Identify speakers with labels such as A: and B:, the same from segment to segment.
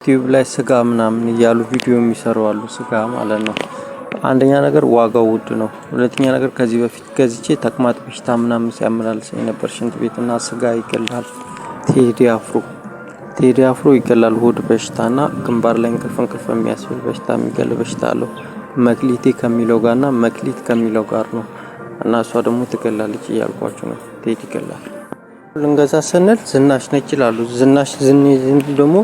A: ዩቲዩብ ላይ ስጋ ምናምን እያሉ ቪዲዮ የሚሰሩ አሉ። ስጋ ማለት ነው። አንደኛ ነገር ዋጋው ውድ ነው። ሁለተኛ ነገር ከዚህ በፊት ገዝቼ ተቅማጥ በሽታ ምናምን ሲያመላልሰኝ ነበር። ሽንት ቤትና ስጋ ይገላል። ቴዲ አፍሮ ይገላል። ሆድ በሽታና ግንባር ላይ እንቅልፍ የሚያስብል በሽታ የሚገል በሽታ አለው። መክሊቴ ከሚለው ጋርና መክሊት ከሚለው ጋር ነው። እና እሷ ደግሞ ትገላለች እያልኳችሁ ነው። ቴዲ ይገላል። ልንገዛ ስንል ዝናሽ ነች ይላሉ። ዝናሽ ደግሞ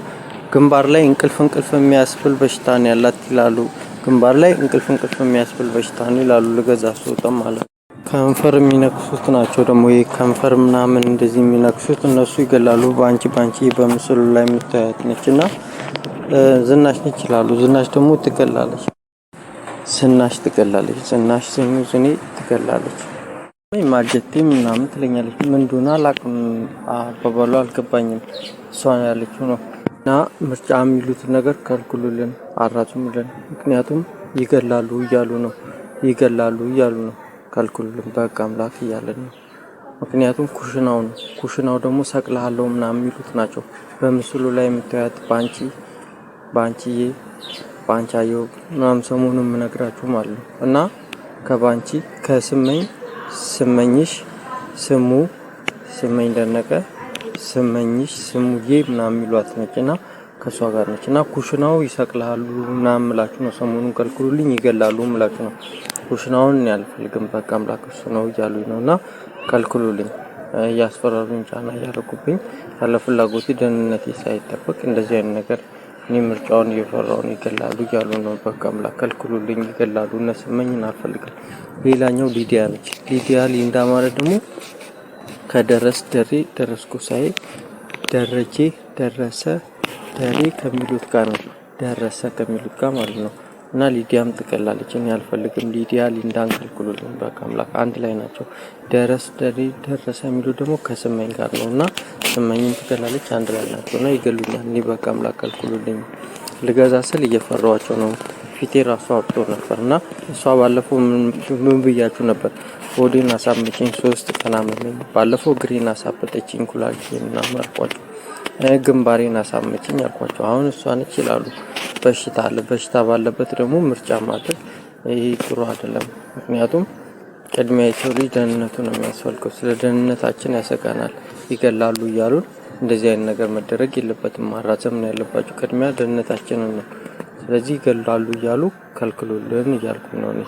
A: ግንባር ላይ እንቅልፍ የሚያስብል በሽታ ነው ያላት ይላሉ። ግንባር ላይ እንቅልፍ የሚያስብል በሽታ ነው ይላሉ። ልገዛ ስወጣም ማለት ከንፈር የሚነክሱት ናቸው። ደግሞ ይሄ ከንፈር ምናምን እንደዚህ የሚነክሱት እነሱ ይገላሉ። ባንቺ በምስሉ ላይ የምታዩት ነችና ዝናሽ ነች ይላሉ። ዝናሽ ደግሞ ትገላለች። ዝናሽ ዝኔ ትገላለች። ማጀቴ ምናምን ትለኛለች። ምን እንደሆነ አላውቅም። አባባሉ አልገባኝም። እሷ ያለችው ነው። እና ምርጫ የሚሉት ነገር ከልክሉልን፣ አራዙምልን። ምክንያቱም ይገላሉ እያሉ ነው። ከልክሉልን በቃ አምላክ እያለን ነው። ምክንያቱም ኩሽናው ደግሞ ሰቅልሃለሁ ምናምን የሚሉት ናቸው። በምስሉ ላይ የምታዩት ባንቻየው ምናምን ሰሞኑን የምነግራችሁ ማለት ነው። እና ከባንቺ ስመኝሽ ስመኝ ደነቀ ስመኝሽ ስሙዬ ምናምን የሚሏት ነችና ከሷ ጋር ነችና ኩሽናው ይሰቅልሃሉ ምናምን ምላችሁ ነው። ሰሞኑን ከልክሉልኝ ይገላሉ ምላችሁ ነው። ኩሽናውን ያልፈልግም በቃ አምላክ እሱ ነው እያሉኝ ነውና ከልክሉልኝ፣ እያስፈራሩኝ፣ ጫና እያደረጉብኝ ያለ ፍላጎቴ ደህንነቴ ሳይጠበቅ እንደዚህ አይነት ነገር እኔ ምርጫውን እየፈራውን ይገላሉ እያሉ ነው። በቃ አምላክ ከልክሉልኝ፣ ይገላሉ። እነስመኝን አልፈልግም። ሌላኛው ሊዲያ ነች። ሊንዳ ማለት ደግሞ ደረስኩ ሳይ ደረጀ ደረሰ ደሬ ከሚሉት ጋር ነው። ደረሰ ከሚሉት ጋር ማለት ነው። እና ሊዲያም ትቀላለች። እኔ አልፈልግም። ሊንዳን ከልክሉልኝ በቃ አምላክ። አንድ ላይ ናቸው። ደረሰ የሚሉት ደግሞ ከስመኝ ጋር ነው። እና ስመኝም ትቀላለች። አንድ ላይ ናቸው እና ይገሉኛል። እኔ በቃ አምላክ ከልክሉልኝ። ልገዛ ስል እየፈራኋቸው ነው። ፊቴ ራሱ አብጦ ነበር። እና እሷ ባለፈው ምን ብያችሁ ነበር? ሆዴን አሳመጨኝ 3 ቀን አመመኝ። ባለፈው እግሬን አሳበጠችኝ፣ ኩላሊቴን ምናምን አልኳቸው። ግንባሬን አሳመጨኝ አልኳቸው። አሁን እሷ ነች ይላሉ። በሽታ አለ። በሽታ ባለበት ደግሞ ምርጫ ማድረግ ይሄ ጥሩ አይደለም። ምክንያቱም ቅድሚያ የሰው ልጅ ደህንነቱ ነው የሚያስፈልገው። ስለ ደህንነታችን ያሰጋናል። ይገላሉ እያሉን እንደዚህ አይነት ነገር መደረግ የለበትም። ማራዘም ነው ያለባቸው። ቅድሚያ ደህንነታችንን ነው። ስለዚህ ይገላሉ እያሉ ከልክሉልን እያልኩ ነው። እኔ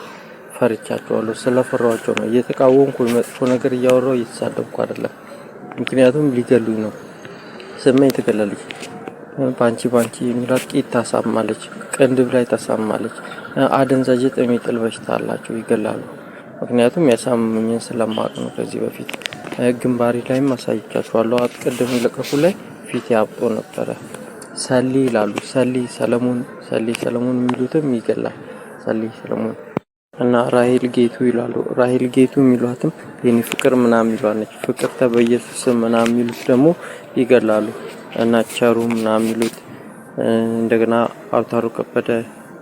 A: ፈርቻቸዋለሁ። ስለፈራኋቸው ነው እየተቃወምኩ መጥፎ ነገር እያወራሁ እየተሳደብኩ አይደለም። ምክንያቱም ሊገሉኝ ነው። ስመኝ ትገላለች። ባንቺ የሚላት ቂጥ ታሳማለች፣ ቅንድብ ላይ ታሳማለች። አደንዛዥ የሚጥል በሽታ አላቸው። ይገላሉ። ምክንያቱም ያሳመመኝን ስለማቅ ነው። ከዚህ በፊት ግንባሬ ላይም አሳይቻችኋለሁ። አትቀድም ለቀቁ ላይ ፊት ያብጦ ነበረ። ሰሊ ይላሉ። ሰሊ ሰለሞን የሚሉትም ይገላል። ሰሊ ሰለሞን እና ራሄል ጌቱ ይላሉ። ራሄል ጌቱ የሚሏትም የኔ ፍቅር ምናምን ይሏነች። ፍቅር በኢየሱስ ምናምን የሚሉት ደግሞ ይገላሉ። እና ቸሩ ምናምን የሚሉት እንደገና አውታሩ ከበደ፣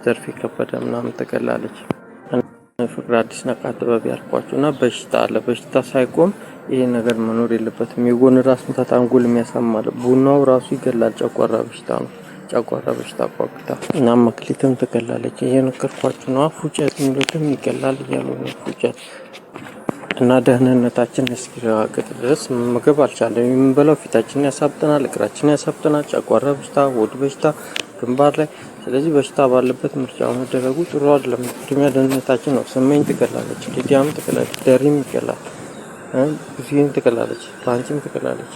A: ዘርፌ ከበደ ምናምን ትገላለች። ፍቅር አዲስ ነቃ ጥበብ ያልኳቸው እና በሽታ አለ። በሽታ ሳይቆም ይሄ ነገር መኖር የለበትም። የጎን ራስ ምታት፣ አንጎል የሚያሳማል። ቡናው ራሱ ይገላል። ጨጓራ በሽታ ነው። ጨጓራ በሽታ ቋቅታ እና መክሊትም ትገላለች። ይሄ ነገርኳችሁ ነው። ፉጨት የሚሉትም ይገላል እያሉ ነው። ፉጨት እና ደህንነታችን እስኪረጋገጥ ድረስ ምግብ አልቻለም። የምንበላው ፊታችንን ያሳብጠናል፣ እግራችንን ያሳብጠናል። ጨጓራ በሽታ፣ ሆድ በሽታ ግንባር ላይ። ስለዚህ በሽታ ባለበት ምርጫ መደረጉ ጥሩ አይደለም። ቅድሚያ ደህንነታችን ነው። ስመኝ ትገላለች። ሊዲያም ትገላለች። ደሪም ይገላል። ብዙዬም ትገላለች። ባንቺም ትገላለች።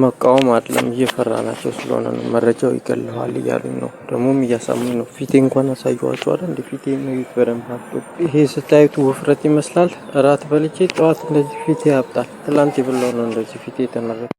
A: መቃወም አይደለም፣ እየፈራናቸው ስለሆነ ነው። መረጃው ይገለዋል እያሉኝ ነው። ደግሞም እያሳሙኝ ነው። ፊቴ እንኳን አሳየኋቸው አይደል? እንደ ፊቴ ነው በደንብ አብጦ። ይሄ ስታዩት ውፍረት ይመስላል። እራት በልቼ ጠዋት እንደዚህ ፊቴ ያብጣል። ትላንት የበላው ነው እንደዚህ ፊቴ የተመረጠ